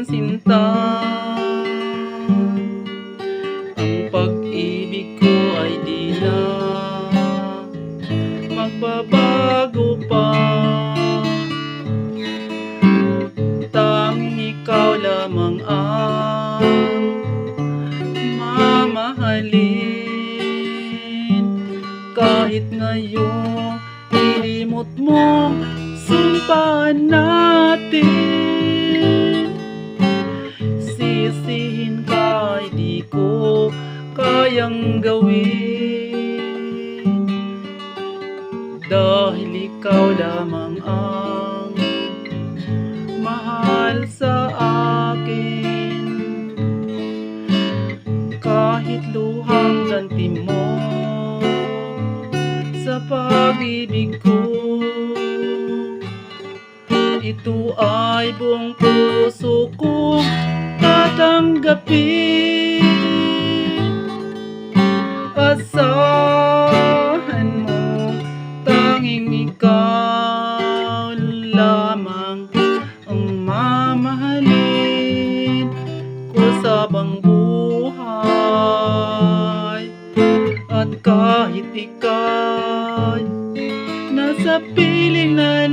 sinta. Ang pag-ibig ko ay di na magbabago pa. Tanging ikaw lamang ang mamahalin. Kahit ngayong ilimot mong sumpaan natin, sisihin ka ay di ko kayang gawin. Dahil ikaw lamang ang mahal sa akin. Kahit luhang ganti mo sa pag-ibig ko, ito ay buong puso kong tatanggapin. Asahan mo, tanging ikaw lamang ang mamahalin ko sa buong buhay. At kahit ika'y nasa piling na